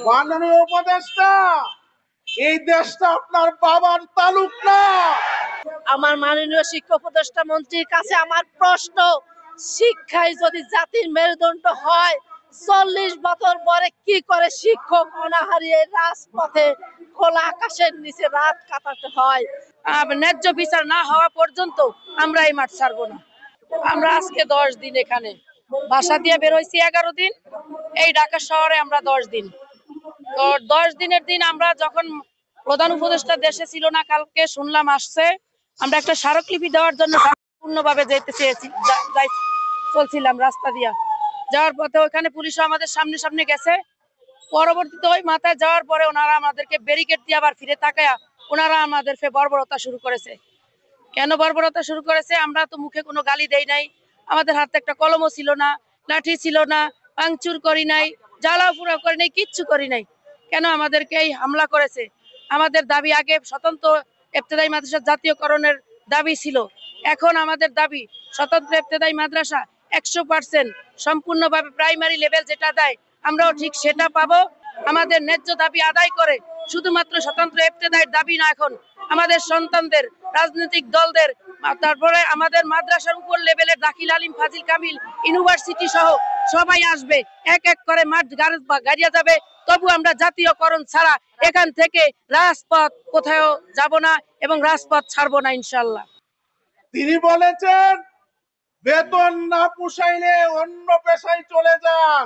মাননীয় উপদেষ্টা, এই দেশটা আপনার বাবার তালুক না। আমার মাননীয় শিক্ষা উপদেষ্টা মন্ত্রীর কাছে আমার প্রশ্ন, শিক্ষায় যদি জাতির মেরুদণ্ড হয়, 40 বছর পরে কি করে শিক্ষক অনাহারিয়ে রাজপথে খোলা আকাশের নিচে রাত কাটাতে হয়? ন্যায্য বিচার না হওয়া পর্যন্ত আমরা এই মাঠ ছাড়বো না। আমরা আজকে 10 দিন এখানে, বাসা দিয়ে বের হয়েছি 11 দিন, এই ঢাকা শহরে আমরা 10 দিন। তো 10 দিনের দিন আমরা যখন প্রধান উপদেষ্টা দেশে ছিল না, কালকে শুনলাম আসছে, আমরা একটা স্মারকলিপি দেওয়ার জন্য পূর্ণভাবে যেতে চেয়েছি, চলছিলাম রাস্তা দিয়া যাওয়ার পথে ওখানে পুলিশও আমাদের সামনে সামনে গেছে। পরবর্তীতে ওই মাথায় যাওয়ার পরে ওনারা আমাদেরকে ব্যারিকেড দিয়ে আবার ফিরে তাকায়া ওনারা আমাদের বর্বরতা শুরু করেছে। কেন বর্বরতা শুরু করেছে? আমরা তো মুখে কোনো গালি দেই নাই, আমাদের হাতে একটা কলমও ছিল না, লাঠি ছিল না, ভাঙচুর করি নাই, জ্বালাও পোড়াও করি নাই, কিচ্ছু করি নাই। কেন আমাদেরকে এই হামলা করেছে? আমাদের দাবি আগে স্বতন্ত্র ইবতেদায়ী মাদ্রাসা জাতীয়করণের দাবি ছিল, এখন আমাদের দাবি স্বতন্ত্র ইবতেদায়ী মাদ্রাসা 100% সম্পূর্ণভাবে প্রাইমারি লেভেল যেটা দেয় আমরাও ঠিক সেটা পাবো। আমাদের ন্যায্য দাবি আদায় করে শুধুমাত্র স্বতন্ত্র ইবতেদায়ীর দাবি না, এখন আমাদের সন্তানদের, রাজনৈতিক দলদের, তারপরে আমাদের মাদ্রাসার উপর লেভেলের দাখিল আলিম, ফাজিল কামিল, ইউনিভার্সিটি সহ সবাই আসবে, এক এক করে মাঠ গাড়িয়া যাবে। তবু আমরা জাতীয়করণ ছাড়া এখান থেকে রাজপথ কোথাও যাব না এবং রাজপথ ছাড়বো না ইনশাল্লাহ। তিনি বলেছেন বেতন না পুষাইলে অন্য পেশায় চলে যান।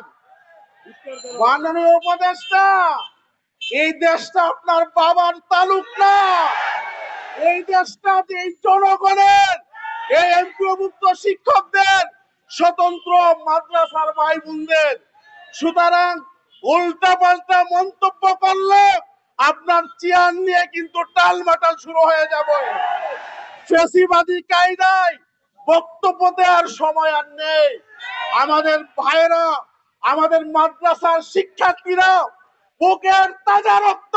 মাননীয় উপদেষ্টা, এই দেশটা আপনার বাবার তালুক না। এই দেশটা এই জনগণের, এই এমপিওভুক্ত শিক্ষকদের, স্বতন্ত্র মাদ্রাসার ভাই বোনদের। সুতরাং উল্টা পাল্টা মন্তব্য করলে আপনার চেয়ার নিয়ে কিন্তু টালমাটাল শুরু হয়ে যাবে। ফেসিবাদী কায়দায় বক্তব্য দেওয়ার সময় আর নেই। আমাদের ভাইরা, আমাদের মাদ্রাসার শিক্ষার্থীরা বুকের তাজা রক্ত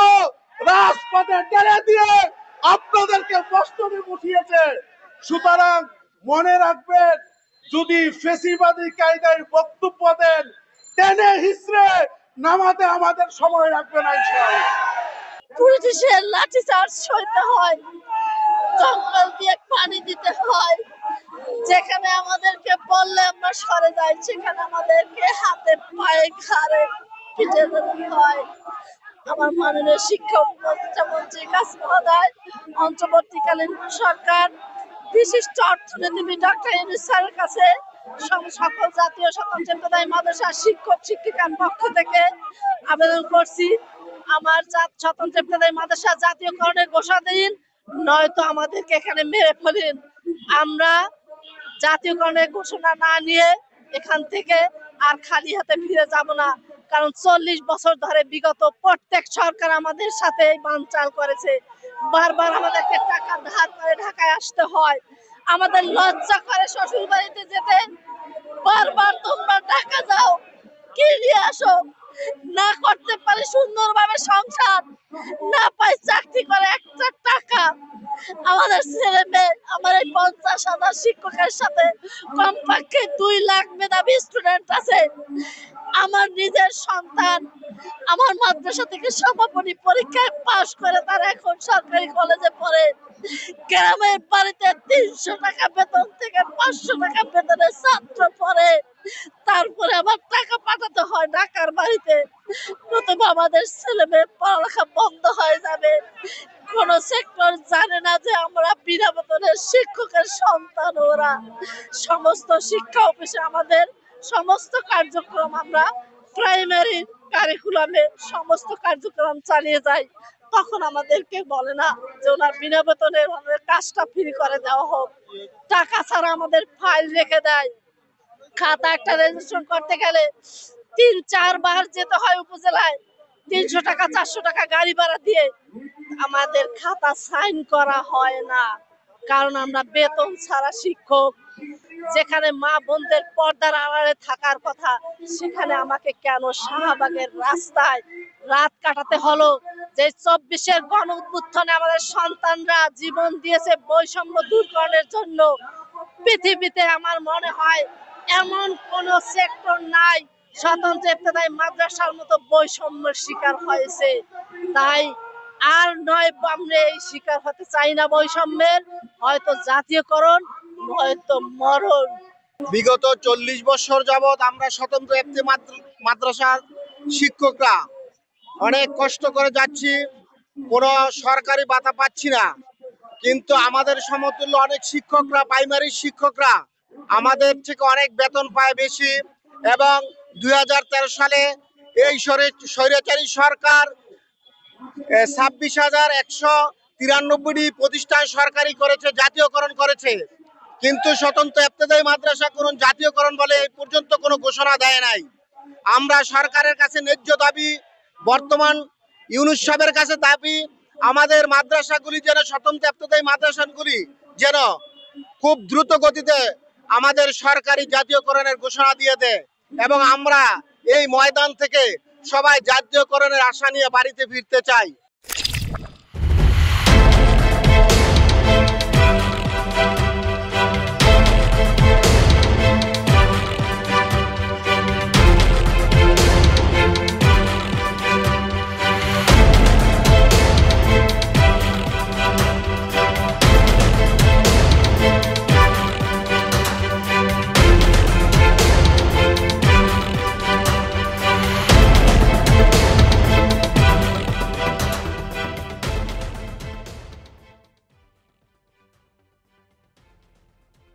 রাজপথে ঢেলে দিয়ে আপনাদেরকে মস্তকে বসিয়েছে। সুতরাং মনে রাখবেন, যদি ফেসিবাদী কায়দায় বক্তব্য দেন, টেনে হিসড়ে নামাতে আমাদের সময় রাখবে না ইনশাআল্লাহ। পুলিশের লাঠিচার্জ সইতে হয়, জঙ্গল দিয়ে পানি দিতে হয়, যেখানে আমাদেরকে বললে আমরা সরে যাই সেখানে আমাদেরকে হাতে পায়ে ঘাড়ে পিটে দিতে হয়। আমার মাননীয় শিক্ষা উপদেষ্টা মন্ত্রীর কাছে মহোদয়, অন্তর্বর্তীকালীন সরকার বিশিষ্ট অর্থনীতিবিদ ডক্টর ইউনূস স্যারের কাছে সকল জাতীয় স্বতন্ত্র ইবতেদায়ী মাদ্রাসার শিক্ষক শিক্ষিকার পক্ষ থেকে আবেদন করছি, আমার স্বতন্ত্র ইবতেদায়ী মাদ্রাসা জাতীয়করণের ঘোষণা দিন, নয়তো আমাদেরকে এখানে মেরে ফেলেন। আমরা জাতীয়করণের ঘোষণা না নিয়ে এখান থেকে আর খালি হাতে ফিরে যাব না। কারণ 40 বছর ধরে বিগত প্রত্যেক সরকার আমাদের সাথে বানচাল করেছে, বারবার আমাদেরকে টাকা ধার করে ঢাকায় আসতে হয়, আমাদের লজ্জা করে শ্বশুর বাড়িতে যেতে। বারবার তোমরা টাকা যাও, কি নিয়ে আসো, না করতে পারে সুন্দরভাবে সংসার, না পাই চাকরি করে একটা টাকা। আমাদের ছেলে মেয়ে, আমার এই 50,000 শিক্ষকের সাথে কমপক্ষে 2 লাখ মেধাবী স্টুডেন্ট আছে। আমার নিজের সন্তান আমার মাদ্রাসা থেকে সমাপনী পরীক্ষায় পাশ করে তারা এখন সরকারি কলেজে পড়ে। গ্রামের বাড়িতে 300 টাকা বেতন থেকে 500 টাকা বেতনের ছাত্র পড়ে, তারপরে আবার টাকা পাঠাতে হয় ঢাকার বাড়িতে, নতুবা আমাদের ছেলে মেয়ে পড়ালেখা বন্ধ হয়ে যাবে। কোন সেক্টর জানে না যে আমরা বিনা বেতনের শিক্ষকের সন্তান। ওরা সমস্ত শিক্ষা অফিসে আমাদের সমস্ত কার্যক্রম, আমরা প্রাইমারি কারিকুলামে সমস্ত কার্যক্রম চালিয়ে যাই, তখন আমাদেরকে বলে না যে ওনার বিনা বেতনে আমাদের কাজটা ফ্রি করে দেওয়া হোক। টাকা ছাড়া আমাদের ফাইল রেখে দেয়। খাতা একটা রেজিস্ট্রেশন করতে গেলে 3-4 বার যেতে হয় উপজেলায়, 300 টাকা 400 টাকা গাড়ি ভাড়া দিয়ে। আমাদের খাতা সাইন করা হয় না, কারণ আমরা বেতন ছাড়া শিক্ষক। যেখানে মা বোনদের পর্দার আড়ালে থাকার কথা, সেখানে আমাকে কেন শাহবাগের রাস্তায় রাত কাটাতে হলো? যে 24-এর গণ উত্থানে আমাদের সন্তানরা জীবন দিয়েছে বৈষম্য দূরকরণের জন্য। পৃথিবীতে আমার মনে হয় এমন কোন সেক্টর নাই স্বতন্ত্র ইবতেদায়ী মাদ্রাসার মতো বৈষম্যের শিকার হয়েছে। তাই আর নয়, আমরা এই শিকার হতে চাই না বৈষম্যের, হয়তো জাতীয়করণ হয়তো মরণ। বিগত 40 বছর যাবৎ আমরা স্বতন্ত্র একটি মাদ্রাসার শিক্ষকরা অনেক কষ্ট করে যাচ্ছি, কোনো সরকারি ভাতা পাচ্ছি না। কিন্তু আমাদের সমতুল্য অনেক শিক্ষকরা, প্রাইমারি শিক্ষকরা আমাদের থেকে অনেক বেতন পায় বেশি। এবং 2013 সালে এই স্বৈরাচারী সরকার 26,193টি প্রতিষ্ঠান সরকারি করেছে, জাতীয়করণ করেছে। কিন্তু স্বতন্ত্র ইবতেদায়ী মাদ্রাসা কোন জাতীয়করণ বলে এই পর্যন্ত কোনো ঘোষণা দেয় নাই। আমরা সরকারের কাছে ন্যায্য দাবি, বর্তমান ইউনূস সাহেবের কাছে দাবি, আমাদের মাদ্রাসাগুলি যেন, স্বতন্ত্র ইবতেদায়ী মাদ্রাসাগুলি যেন খুব দ্রুত গতিতে আমাদের সরকারি জাতীয়করণের ঘোষণা দিয়ে দেয় এবং আমরা এই ময়দান থেকে সবাই জাতীয়করণের আশা নিয়ে বাড়িতে ফিরতে চাই।